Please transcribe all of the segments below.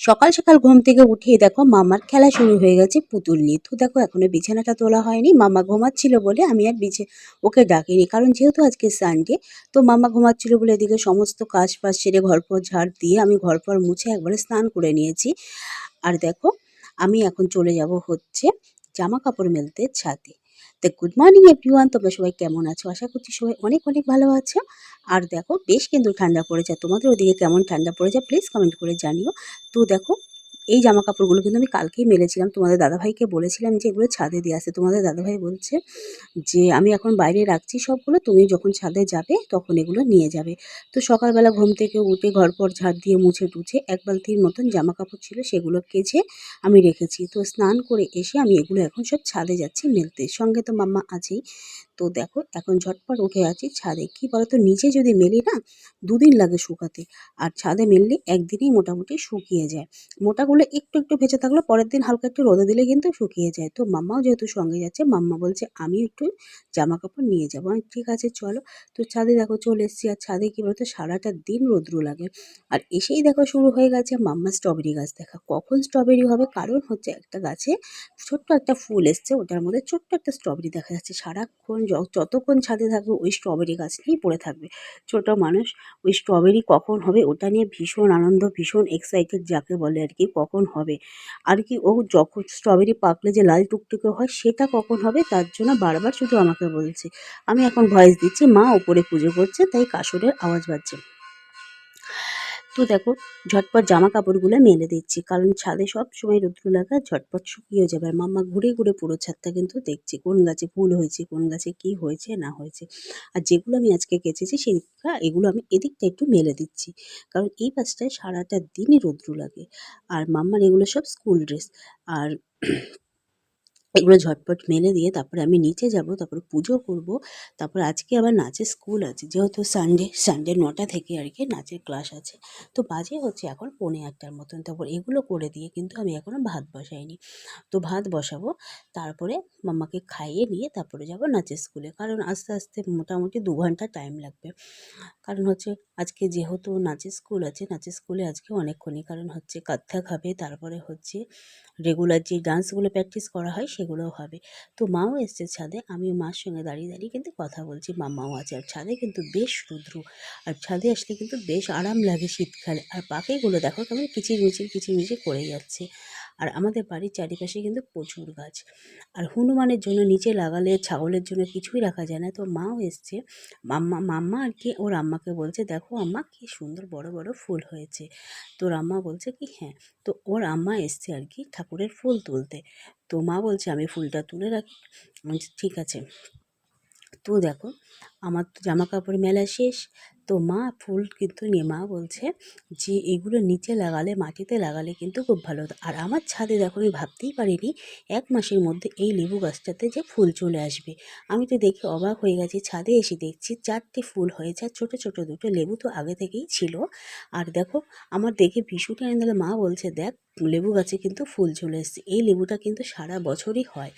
সকাল সকাল ঘুম থেকে উঠেই দেখো মাম্মার খেলা শুরু হয়ে গেছে পুতুল নিয়ে। তো দেখো এখনো বিছানাটা তোলা হয়নি, মাম্মা ঘুমাচ্ছিল বলে আমি আর ওকে ডাকিনি, কারণ যেহেতু আজকে সানডে। তো মাম্মা ঘুমাচ্ছিল বলে এদিকে সমস্ত কাজ বাজ সেরে ঘরপর ঝাড় দিয়ে আমি ঘরপর মুছে একবারে স্নান করে নিয়েছি। আর দেখো আমি এখন চলে যাব হচ্ছে জামা কাপড় মেলতে ছাদে। তো গুড মর্নিং এভরিওয়ান, তোমরা সবাই কেমন আছো? আশা করছি সবাই অনেক অনেক ভালো আছো। আর দেখো বেশ কিন্তু ঠান্ডা পড়েছে, আর তোমাদের ওদিকে কেমন ঠান্ডা পড়েছে প্লিজ কমেন্ট করে জানিও। তো দেখো এই জামা কাপড়গুলো কিন্তু আমি কালকেই মেলেছিলাম, তোমাদের দাদাভাইকে বলেছিলাম যে এগুলো ছাদে দিয়ে আসতে। তোমাদের দাদাভাই বলছে যে আমি এখন বাইরে রাখছি সবগুলো, তুমি যখন ছাদে যাবে তখন এগুলো নিয়ে যাবে। তো সকালবেলা ঘুম থেকে উঠে ঘরপর ঝাড় দিয়ে মুছে টুছে এক বালতির মতন জামা কাপড় ছিল, সেগুলো কেচে আমি রেখেছি। তো স্নান করে এসে আমি এগুলো এখন সব ছাদে যাচ্ছি মেলতে, সঙ্গে তো মাম্মা আছেই। তো দেখো এখন ঝটপট উঠে আছি ছাদে। কি বলতো, নিচে যদি মেলি না দুদিন লাগে শুকাতে, আর ছাদে মেললে একদিনেই মোটামুটি শুকিয়ে যায়। মোটাগুলো একটু একটু ভেজে থাকলে পরের দিন হালকা একটু রোদে দিলে কিন্তু শুকিয়ে যায়। তো মাম্মাও যেহেতু সঙ্গে যাচ্ছে, মাম্মা বলছে আমি একটু জামা কাপড় নিয়ে যাবো। আমি ঠিক আছে চলো। তো ছাদে দেখো চলে এসেছি, আর ছাদে কি বলতো সারাটা দিন রৌদ্র লাগে। আর এসেই দেখো শুরু হয়ে গেছে মাম্মা স্ট্রবেরি গাছ দেখা। কখন স্ট্রবেরি হবে, কারণ হচ্ছে একটা গাছে ছোট্ট একটা ফুল এসছে, ওটার মধ্যে ছোট্ট একটা স্ট্রবেরি দেখা যাচ্ছে। সারাক্ষণ যতক্ষণ ছাদে থাকবে ওই স্ট্রবেরি গাছ নিয়েই পড়ে থাকবে ছোট মানুষ। ওই স্ট্রবেরি কখন হবে ওটা নিয়ে ভীষণ আনন্দ, ভীষণ এক্সাইটেড যাকে বলে আর কি, কখন হবে। আর কি ও যখন স্ট্রবেরি পাকলে যে লাল টুকটুকে হয় সেটা কখন হবে তার জন্য বারবার শুধু আমাকে বলছে। আমি এখন ভয়েস দিচ্ছি, মা ওপরে পুজো করছে তাই কাসরের আওয়াজ বাজছে। তো দেখো ঝটপট জামা কাপড়গুলো মেলে দিচ্ছি, কারণ ছাদে সব সময় রৌদ্র লাগা ঝটপট শুকিয়ে যাবে। আর মাম্মা ঘুরে ঘুরে পুরো ছাদটা কিন্তু দেখছি কোন গাছে ফুল হয়েছে, কোন গাছে কি হয়েছে না হয়েছে। আর যেগুলো আমি আজকে কেচেছি সেদিকটা এগুলো আমি এদিকটা একটু মেলে দিচ্ছি, কারণ এই পাশটায় সারাটা দিনই রৌদ্র লাগে। আর মাম্মার এগুলো সব স্কুল ড্রেস। আর এগুলো ঝটপট মেলে দিয়ে তারপরে আমি নিচে যাব, তারপরে পুজো করব। তারপর আজকে আবার নাচের স্কুল আছে, যেহেতু সানডে 9টা থেকে আর কি নাচের ক্লাস আছে। তো বাজে হচ্ছে এখন 8:45 মতন। তারপর এগুলো করে দিয়ে কিন্তু আমি এখনও ভাত বসাইনি। তো ভাত বসাবো, তারপরে মাম্মাকে খাইয়ে নিয়ে তারপরে যাব নাচের স্কুলে, কারণ আস্তে আস্তে মোটামুটি 2 ঘন্টা টাইম লাগবে। কারণ হচ্ছে আজকে যেহেতু নাচের স্কুল আছে, নাচের স্কুলে আজকে অনেকক্ষণই, কারণ হচ্ছে কত্থক হবে, তারপরে হচ্ছে রেগুলার যে ডান্সগুলো প্র্যাকটিস করা হয় সেগুলোও হবে। তো মাও এসছে ছাদে, আমিও মার সঙ্গে দাঁড়িয়ে দাঁড়িয়ে কিন্তু কথা বলছি, মাম্মাও আছে। আর ছাদে কিন্তু বেশ রৌদ্র, আর ছাদে আসলে কিন্তু বেশ আরাম লাগে শীতকালে। আর পাখিগুলো দেখো কেমন কিচিরমিচির করে যাচ্ছে। আর আমাদের বাড়ির চারিপাশে কিন্তু প্রচুর গাছ। আর হনুমানের জন্য নিচে লাগালে ছাগলের জন্য কিছুই রাখা যায় না। তো মাও এসছে, মাম্মা আর কি ওর আম্মাকে বলছে দেখো আম্মা কি সুন্দর বড় বড় ফুল হয়েছে। তোর আম্মা বলছে কি হ্যাঁ। তো ওর আম্মা এসছে আর কি ঠাকুরের ফুল তুলতে। তো মা বলছে আমি ফুলটা তুলে রাখি। আমি বলছি ঠিক আছে। তো দেখো আমার তো জামা কাপড় মেলা শেষ। তো মা ফুল কিন্তু নিয়ে মা বলছে যে এগুলো নিচে লাগালে, মাটিতে লাগালে কিন্তু খুব ভালো হতো। আর আমার ছাদে দেখো আমি ভাবতেই পারিনি 1 মাসের মধ্যে এই লেবু গাছটাতে যে ফুল চলে আসবে। আমি তো দেখে অবাক হয়ে গেছি, ছাদে এসে দেখছি 4টে ফুল হয়েছে, আর ছোটো ছোটো দুটো লেবু তো আগে থেকেই ছিল। আর দেখো আমার দেখে ভীষণই আনন্দ হলো। মা বলছে দেখ লেবু গাছে কিন্তু ফুল চলে এসছে, এই লেবুটা কিন্তু সারা বছরই হয়।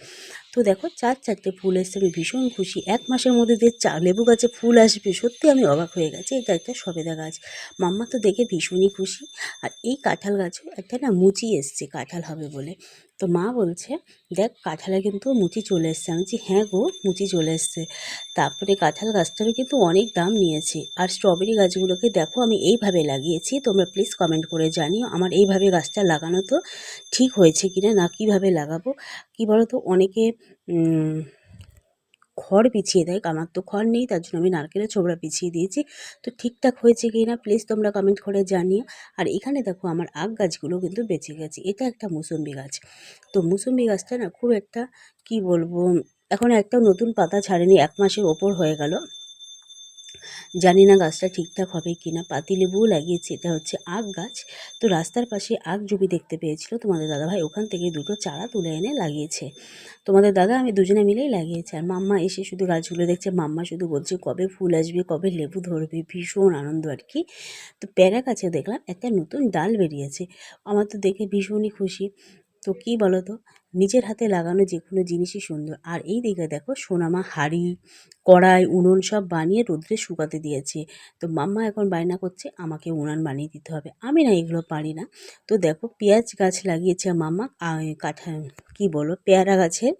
তো দেখো 4টে ফুল এসছে, আমি ভীষণ খুশি। 1 মাসের মধ্যে যে লেবু গাছে ফুল আসবে সত্যি আমি অবাক হয়ে গেছি। এটা একটা সবেদা গাছ। মাম্মা তো দেখে ভীষণই খুশি। আর এই কাঁঠাল গাছে একটা না মুচি এসছে কাঁঠাল হবে বলে। তো মা বলছে দেখ কাঁঠালে কিন্তু মুচি চলে এসছে। আমি বলছি হ্যাঁ গো মুচি চলে এসছে। তারপরে কাঁঠাল গাছটারও কিন্তু অনেক দাম নিয়েছে। আর স্ট্রবেরি গাছগুলোকে দেখো আমি এইভাবে লাগিয়েছি, তোমরা প্লিজ কমেন্ট করে জানিও আমার এইভাবে গাছটা লাগানো তো ঠিক হয়েছে কিনা, না কীভাবে লাগাবো। কি বলো তো অনেকে খড় বিছিয়ে দেয়, আমার তো খড় নেই, তার জন্য আমি নারকেলের ছোবড়া বিছিয়ে দিয়েছি। তো ঠিকঠাক হয়েছে কি না প্লিজ তোমরা কমেন্ট করে জানিও। আর এখানে দেখো আমার আগ গাছগুলো কিন্তু বেঁচে গেছে। এটা একটা মুসম্বি গাছ। তো মুসম্বি গাছটা না খুব একটা কি বলবো, এখন একটা নতুন পাতা ছাড়েনি, 1 মাসের ওপর হয়ে গেল। জানি না গাছটা ঠিকঠাক হবে কি না। পাতিলেবুও লাগিয়েছি, এটা হচ্ছে আগ গাছ। তো রাস্তার পাশে আগ জমি দেখতে পেয়েছিল তোমাদের দাদাভাই, ওখান থেকে দুটো চারা তুলে এনে লাগিয়েছে। তোমাদের দাদা আমি দুজনে মিলেই লাগিয়েছি। আর মাম্মা এসে শুধু গাছগুলো দেখছে, মাম্মা শুধু বলছে কবে ফুল আসবে, কবে লেবু ধরবে, ভীষণ আনন্দ আর কি। তো প্যারা গাছে দেখলাম একটা নতুন ডাল বেরিয়েছে, আমার তো দেখে ভীষণই খুশি। তো তো কী বলো তো, নিজের হাতে লাগানো যে কোনো জিনিসই সুন্দর। আর এই দিকে দেখো সোনামা হাঁড়ি, কড়াই, উনুন সব বানিয়ে রোদ্রে শুকাতে দিয়েছে। তো মাম্মা এখন বায়না করছে আমাকে উনান বানিয়ে দিতে হবে। আমি না এগুলো পারি না। তো দেখো পেঁয়াজ গাছ লাগিয়েছে মাম্মা, কী বলো, পেয়ারা গাছের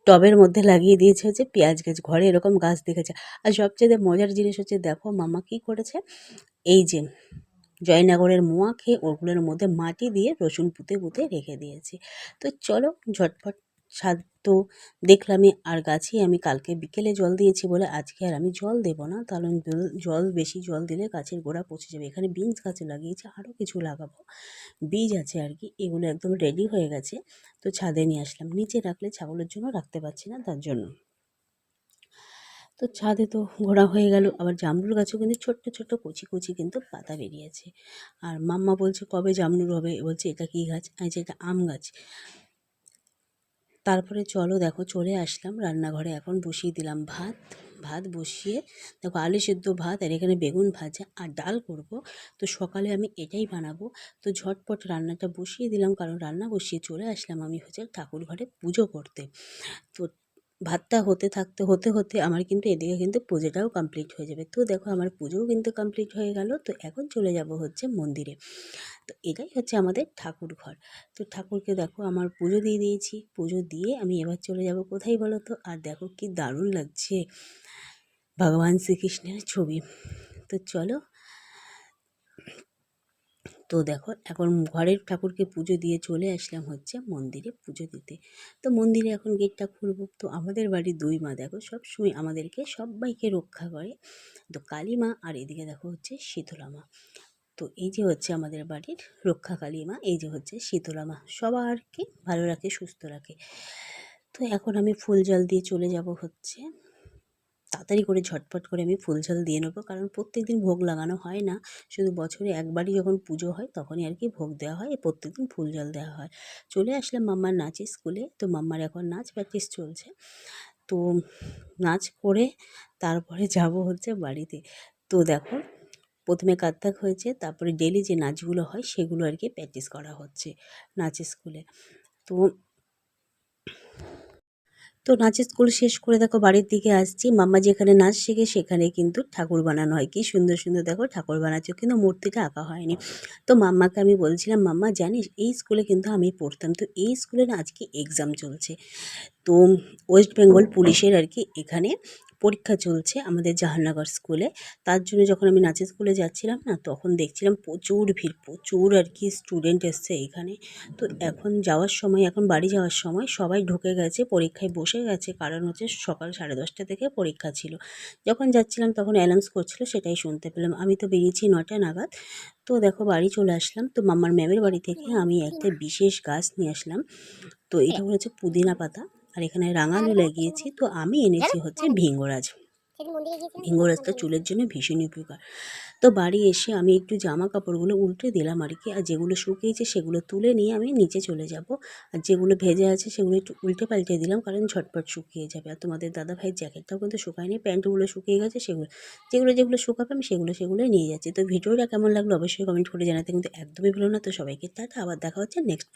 টবের মধ্যে লাগিয়ে দিয়েছে হচ্ছে পেঁয়াজ গাছ। ঘরে এরকম গাছ দেখেছে। আর সবচেয়ে মজার জিনিস হচ্ছে দেখো মাম্মা কী করেছে, এই যে জয়নগরের মোয়া খেয়ে ওগুলোর মধ্যে মাটি দিয়ে রসুন পুঁতে পুঁতে রেখে দিয়েছি। তো চলো ঝটপট ছাদ তো দেখলামই, আর গাছে আমি কালকে বিকেলে জল দিয়েছি বলে আজকে আর আমি জল দেবো না, কারণ বেশি জল দিলে গাছের গোড়া পচে যাবে। এখানে বিনস গাছে লাগিয়েছি, আরও কিছু লাগাবো, বীজ আছে আর কি। এগুলো একদম রেডি হয়ে গেছে। তো ছাদে নিয়ে আসলাম, নিচে রাখলে ছাগলের জন্য রাখতে পারছি না, তার জন্য। তো ছাদে তো ঘোরা হয়ে গেল। আবার জামরুল গাছেও কিন্তু ছোট্ট ছোট্ট কচি কচি কিন্তু পাতা বেরিয়েছে। আর মাম্মা বলছে কবে জামরুল হবে, বলছে এটা কী গাছ, যে এটা আম গাছ। তারপরে চলো দেখো চলে আসলাম রান্নাঘরে, এখন বসিয়ে দিলাম ভাত। ভাত বসিয়ে দেখো আলু সেদ্ধ ভাত, আর এখানে বেগুন ভাজা আর ডাল করব। তো সকালে আমি এটাই বানাবো। তো ঝটপট রান্নাটা বসিয়ে দিলাম, কারণ রান্না বসিয়ে চলে আসলাম আমি হচ্ছে ঠাকুর ঘরে পুজো করতে। তো ভাতটা হতে হতে আমার কিন্তু এদিকে কিন্তু পুজোটাও কমপ্লিট হয়ে যাবে। তো দেখো আমার পুজোও কিন্তু কমপ্লিট হয়ে গেল। তো এখন চলে যাব হচ্ছে মন্দিরে। তো এটাই হচ্ছে আমাদের ঠাকুর ঘর। তো ঠাকুরকে দেখো আমার পুজো দিয়ে দিয়েছি। পুজো দিয়ে আমি এবার চলে যাব কোথায় বলো তো? আর দেখো কি দারুণ লাগছে ভগবান শ্রীকৃষ্ণের ছবি। তো চলো, তো দেখো এখন ঘরের ঠাকুরকে পুজো দিয়ে চলে আসলাম হচ্ছে মন্দিরে পুজো দিতে। তো মন্দিরে এখন গেটটা খুলবো। তো আমাদের বাড়ির দুই মা দেখো সবসময় আমাদেরকে সবাইকে রক্ষা করে। তো কালী মা আর এদিকে দেখো হচ্ছে শীতলা মা। তো এই যে হচ্ছে আমাদের বাড়ির রক্ষাকালী মা, এই যে হচ্ছে শীতলা মা, সবারকে ভালো রাখে, সুস্থ রাখে। তো এখন আমি ফুল জল দিয়ে চলে যাব হচ্ছে, তাড়াতাড়ি করে ঝটপট করে আমি ফুল জল দিয়ে নেবো, কারণ প্রত্যেকদিন ভোগ লাগানো হয় না, শুধু বছরে একবারই যখন পুজো হয় তখনই আর কি ভোগ দেওয়া হয়, প্রত্যেকদিন ফুল জল দেওয়া হয়। চলে আসলাম মাম্মার নাচের স্কুলে। তো মাম্মার এখন নাচ প্র্যাকটিস চলছে। তো নাচ করে তারপরে যাব হচ্ছে বাড়িতে। তো দেখো প্রথমে কাত্তাক হয়েছে, তারপরে ডেলি যে নাচগুলো হয় সেগুলো আর কি প্র্যাকটিস করা হচ্ছে নাচের স্কুলে। তো তো নাচের স্কুল শেষ করে দেখো বাড়ির দিকে আসছি। মাম্মা যেখানে নাচ শেখে সেখানে কিন্তু ঠাকুর বানানো হয়। কি সুন্দর সুন্দর দেখো ঠাকুর বানাচ্ছে, কিন্তু মূর্তিটা আঁকা হয়নি। তো মাম্মাকে আমি বলছিলাম মাম্মা জানিস এই স্কুলে কিন্তু আমি পড়তাম, তো এই স্কুলে না আজকে এক্সাম চলছে। তো ওয়েস্ট বেঙ্গল পুলিশের আর কি এখানে পরীক্ষা চলছে আমাদের জাহাননগর স্কুলে। তার জন্য যখন আমি নাচের স্কুলে যাচ্ছিলাম না, তখন দেখছিলাম প্রচুর ভিড়, প্রচুর আর কি স্টুডেন্ট এসছে এখানে। তো এখন বাড়ি যাওয়ার সময় সবাই ঢুকে গেছে, পরীক্ষায় বসে গেছে, কারণ হচ্ছে সকাল 10:30 থেকে পরীক্ষা ছিল। যখন যাচ্ছিলাম তখন অ্যানাউন্স করছিল, সেটাই শুনতে পেলাম। আমি তো বেরিয়েছি 9টা নাগাদ। তো দেখো বাড়ি চলে আসলাম। তো মাম্মার ম্যামের বাড়ি থেকে আমি একটা বিশেষ গাছ নিয়ে আসলাম। তো এটা হচ্ছে পুদিনা পাতা, আর এখানে রাঙালু লাগিয়েছি। তো আমি এনেছি হচ্ছে ভিঙ্গরাজ। ভিঙ্গরাজটা চুলের জন্য ভীষণই উপকার। তো বাড়ি এসে আমি একটু জামা কাপড়গুলো উল্টে দিলাম আর কি, আর যেগুলো শুকিয়েছে সেগুলো তুলে নিয়ে আমি নিচে চলে যাব। আর যেগুলো ভেজে আছে সেগুলো একটু উল্টে পাল্টে দিলাম, কারণ ঝটপট শুকিয়ে যাবে। আর তোমাদের দাদাভাইয়ের জ্যাকেটটাও কিন্তু শুকায়নি, প্যান্টগুলো শুকিয়ে গেছে, যেগুলো শুকাবে আমি সেগুলোই নিয়ে যাচ্ছি। তো ভিডিওটা কেমন লাগলো অবশ্যই কমেন্ট করে জানাতে কিন্তু একদমই ভুলো না। তো সবাইকে টাটা, আবার দেখা হচ্ছে নেক্সট